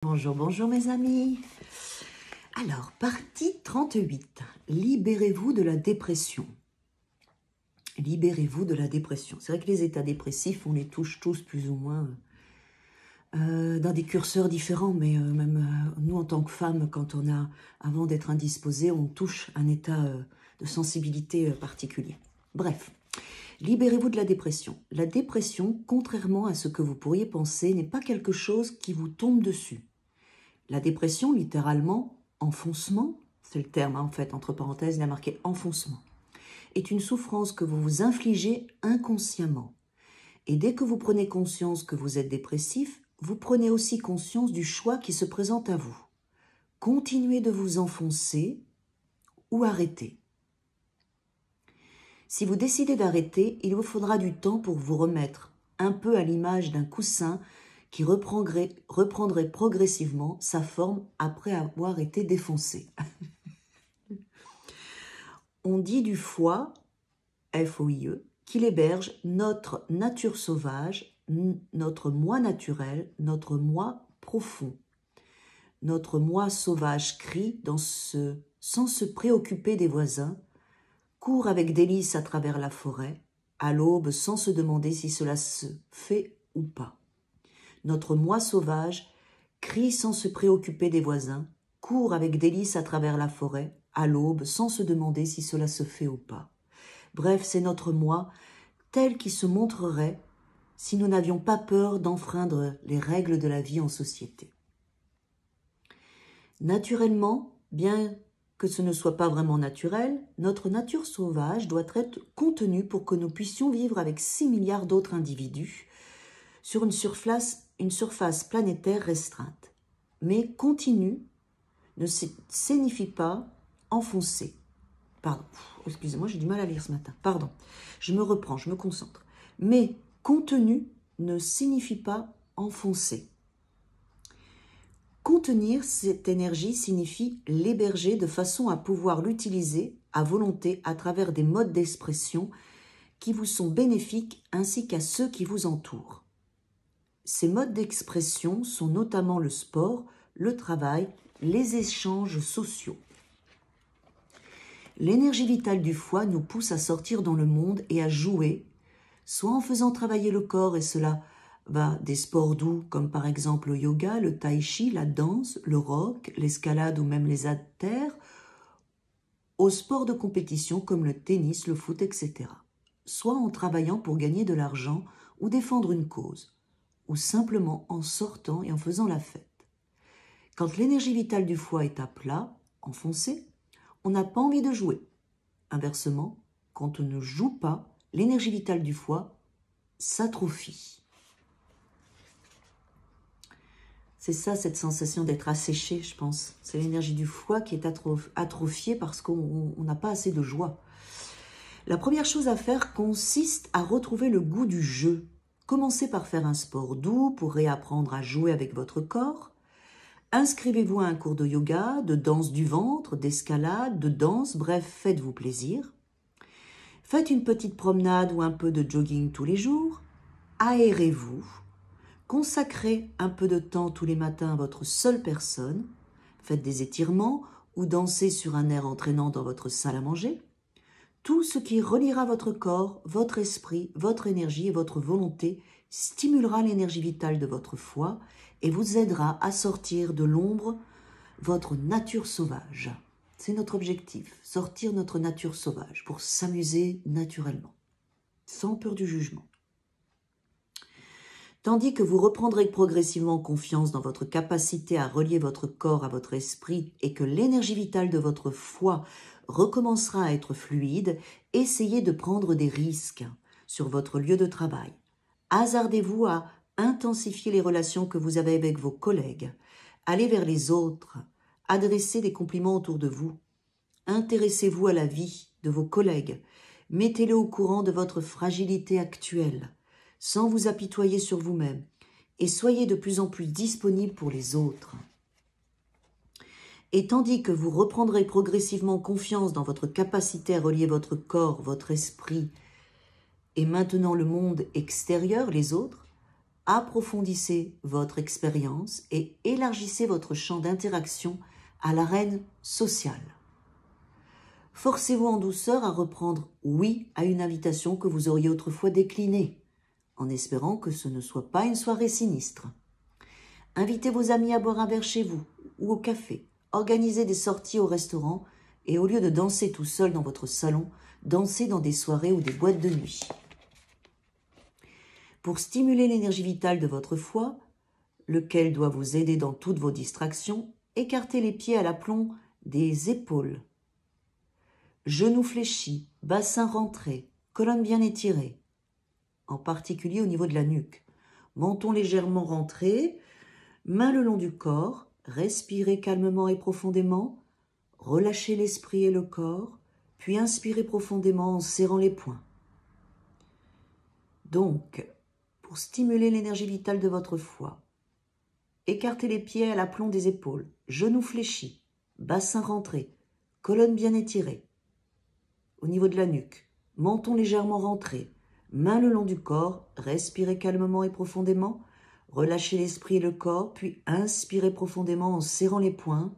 Bonjour, bonjour mes amis. Alors, partie 38. Libérez-vous de la dépression. Libérez-vous de la dépression. C'est vrai que les états dépressifs, on les touche tous plus ou moins dans des curseurs différents, mais même nous en tant que femmes, quand on a, avant d'être indisposées, on touche un état de sensibilité particulier. Bref, libérez-vous de la dépression. La dépression, contrairement à ce que vous pourriez penser, n'est pas quelque chose qui vous tombe dessus. La dépression, littéralement, enfoncement, c'est le terme en fait, entre parenthèses, il a marqué enfoncement, est une souffrance que vous vous infligez inconsciemment. Et dès que vous prenez conscience que vous êtes dépressif, vous prenez aussi conscience du choix qui se présente à vous. Continuez de vous enfoncer ou arrêter. Si vous décidez d'arrêter, il vous faudra du temps pour vous remettre, un peu à l'image d'un coussin qui reprendrait progressivement sa forme après avoir été défoncé. On dit du foie, F-O-I-E, qu'il héberge notre nature sauvage, notre moi naturel, notre moi profond. Notre moi sauvage crie sans se préoccuper des voisins, court avec délice à travers la forêt, à l'aube sans se demander si cela se fait ou pas. Notre moi sauvage crie sans se préoccuper des voisins, court avec délice à travers la forêt, à l'aube, sans se demander si cela se fait ou pas. Bref, c'est notre moi tel qu'il se montrerait si nous n'avions pas peur d'enfreindre les règles de la vie en société. Naturellement, bien que ce ne soit pas vraiment naturel, notre nature sauvage doit être contenue pour que nous puissions vivre avec 6 milliards d'autres individus sur une surface planétaire restreinte. Mais continu ne signifie pas enfoncé. Pardon, excusez-moi, j'ai du mal à lire ce matin. Pardon, je me reprends, je me concentre. Mais contenu ne signifie pas enfoncé. Contenir cette énergie signifie l'héberger de façon à pouvoir l'utiliser à volonté à travers des modes d'expression qui vous sont bénéfiques ainsi qu'à ceux qui vous entourent. Ces modes d'expression sont notamment le sport, le travail, les échanges sociaux. L'énergie vitale du foie nous pousse à sortir dans le monde et à jouer, soit en faisant travailler le corps, et cela va des sports doux comme par exemple le yoga, le tai chi, la danse, le rock, l'escalade ou même les haltères, aux sports de compétition comme le tennis, le foot, etc. Soit en travaillant pour gagner de l'argent ou défendre une cause, ou simplement en sortant et en faisant la fête. Quand l'énergie vitale du foie est à plat, enfoncée, on n'a pas envie de jouer. Inversement, quand on ne joue pas, l'énergie vitale du foie s'atrophie. C'est ça, cette sensation d'être asséché, je pense. C'est l'énergie du foie qui est atrophiée parce qu'on n'a pas assez de joie. La première chose à faire consiste à retrouver le goût du jeu. Commencez par faire un sport doux pour réapprendre à jouer avec votre corps. Inscrivez-vous à un cours de yoga, de danse du ventre, d'escalade, de danse, bref, faites-vous plaisir. Faites une petite promenade ou un peu de jogging tous les jours. Aérez-vous. Consacrez un peu de temps tous les matins à votre seule personne. Faites des étirements ou dansez sur un air entraînant dans votre salle à manger. Tout ce qui reliera votre corps, votre esprit, votre énergie et votre volonté stimulera l'énergie vitale de votre foie et vous aidera à sortir de l'ombre votre nature sauvage. C'est notre objectif, sortir notre nature sauvage pour s'amuser naturellement, sans peur du jugement. Tandis que vous reprendrez progressivement confiance dans votre capacité à relier votre corps à votre esprit et que l'énergie vitale de votre foie recommencera à être fluide, essayez de prendre des risques sur votre lieu de travail. Hasardez-vous à intensifier les relations que vous avez avec vos collègues. Allez vers les autres. Adressez des compliments autour de vous. Intéressez-vous à la vie de vos collègues. Mettez-le au courant de votre fragilité actuelle, sans vous apitoyer sur vous-même, et soyez de plus en plus disponible pour les autres. Et tandis que vous reprendrez progressivement confiance dans votre capacité à relier votre corps, votre esprit, et maintenant le monde extérieur, les autres, approfondissez votre expérience et élargissez votre champ d'interaction à l'arène sociale. Forcez-vous en douceur à reprendre oui à une invitation que vous auriez autrefois déclinée, en espérant que ce ne soit pas une soirée sinistre. Invitez vos amis à boire un verre chez vous ou au café. Organisez des sorties au restaurant et au lieu de danser tout seul dans votre salon, dansez dans des soirées ou des boîtes de nuit. Pour stimuler l'énergie vitale de votre foie, lequel doit vous aider dans toutes vos distractions, écartez les pieds à l'aplomb des épaules. Genoux fléchis, bassin rentré, colonne bien étirée, en particulier au niveau de la nuque. Menton légèrement rentré, mains le long du corps, respirez calmement et profondément, relâchez l'esprit et le corps, puis inspirez profondément en serrant les poings. Donc, pour stimuler l'énergie vitale de votre foie, écartez les pieds à l'aplomb des épaules, genoux fléchis, bassin rentré, colonne bien étirée. Au niveau de la nuque, menton légèrement rentré, mains le long du corps, respirez calmement et profondément, relâchez l'esprit et le corps, puis inspirez profondément en serrant les poings.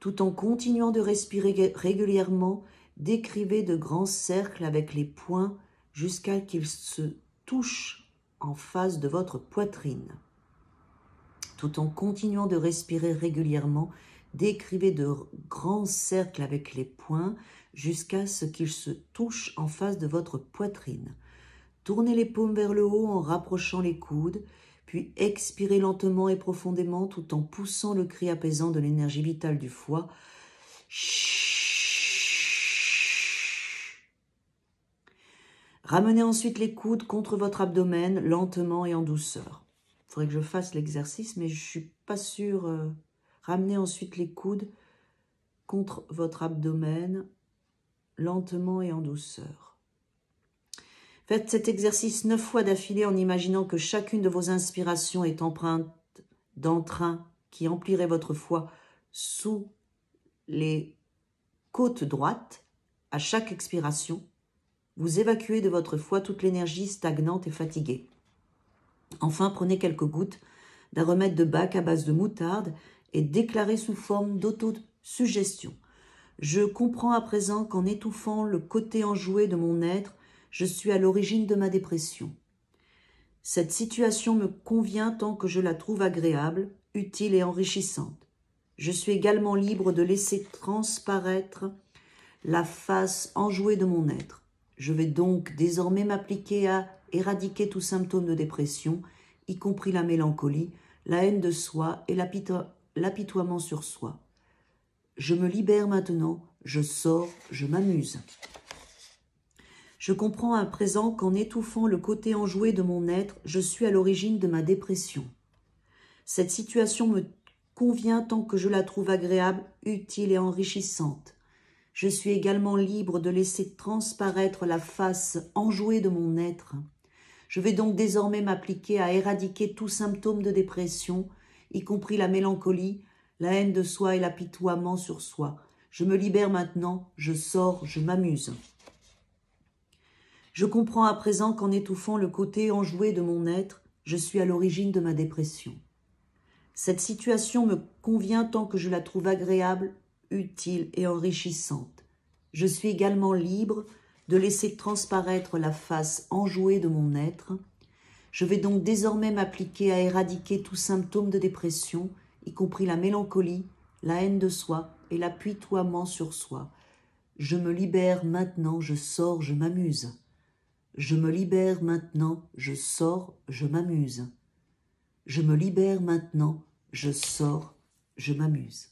Tout en continuant de respirer régulièrement, décrivez de grands cercles avec les poings jusqu'à qu'ils se touchent en face de votre poitrine. Tout en continuant de respirer régulièrement, décrivez de grands cercles avec les poings jusqu'à ce qu'ils se touchent en face de votre poitrine. Tournez les paumes vers le haut en rapprochant les coudes, puis expirez lentement et profondément tout en poussant le cri apaisant de l'énergie vitale du foie. Ramenez ensuite les coudes contre votre abdomen, lentement et en douceur. Il faudrait que je fasse l'exercice, mais je ne suis pas sûre. Ramenez ensuite les coudes contre votre abdomen, lentement et en douceur. Faites cet exercice 9 fois d'affilée en imaginant que chacune de vos inspirations est empreinte d'entrain qui emplirait votre foie sous les côtes droites. À chaque expiration, vous évacuez de votre foie toute l'énergie stagnante et fatiguée. Enfin, prenez quelques gouttes d'un remède de Bach à base de moutarde et déclarez sous forme d'autosuggestion. Je comprends à présent qu'en étouffant le côté enjoué de mon être, je suis à l'origine de ma dépression. Cette situation me convient tant que je la trouve agréable, utile et enrichissante. Je suis également libre de laisser transparaître la face enjouée de mon être. Je vais donc désormais m'appliquer à éradiquer tout symptôme de dépression, y compris la mélancolie, la haine de soi et l'apitoiement sur soi. Je me libère maintenant, je sors, je m'amuse. Je comprends à présent qu'en étouffant le côté enjoué de mon être, je suis à l'origine de ma dépression. Cette situation me convient tant que je la trouve agréable, utile et enrichissante. Je suis également libre de laisser transparaître la face enjouée de mon être. Je vais donc désormais m'appliquer à éradiquer tout symptôme de dépression, y compris la mélancolie, la haine de soi et l'apitoiement sur soi. Je me libère maintenant, je sors, je m'amuse. Je comprends à présent qu'en étouffant le côté enjoué de mon être, je suis à l'origine de ma dépression. Cette situation me convient tant que je la trouve agréable, utile et enrichissante. Je suis également libre de laisser transparaître la face enjouée de mon être. Je vais donc désormais m'appliquer à éradiquer tout symptôme de dépression, y compris la mélancolie, la haine de soi et l'apitoiement sur soi. Je me libère maintenant, je sors, je m'amuse. Je me libère maintenant, je sors, je m'amuse. Je me libère maintenant, je sors, je m'amuse.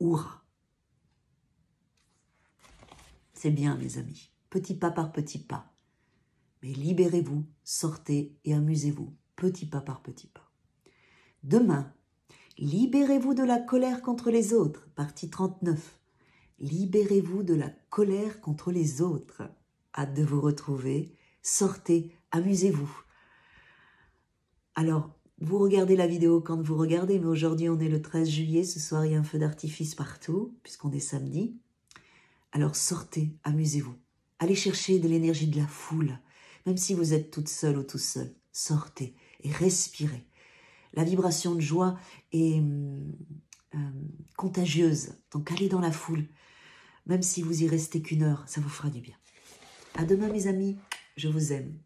Hurrah! C'est bien, mes amis, petit pas par petit pas. Mais libérez-vous, sortez et amusez-vous, petit pas par petit pas. Demain, libérez-vous de la colère contre les autres, partie 39. Libérez-vous de la colère contre les autres. Hâte de vous retrouver. Sortez, amusez-vous. Alors, vous regardez la vidéo quand vous regardez, mais aujourd'hui on est le 13 juillet, ce soir il y a un feu d'artifice partout, puisqu'on est samedi. Alors sortez, amusez-vous. Allez chercher de l'énergie de la foule, même si vous êtes toute seule ou tout seul. Sortez, et respirez. La vibration de joie est contagieuse, donc allez dans la foule. Même si vous y restez qu'1 heure, ça vous fera du bien. À demain mes amis, je vous aime.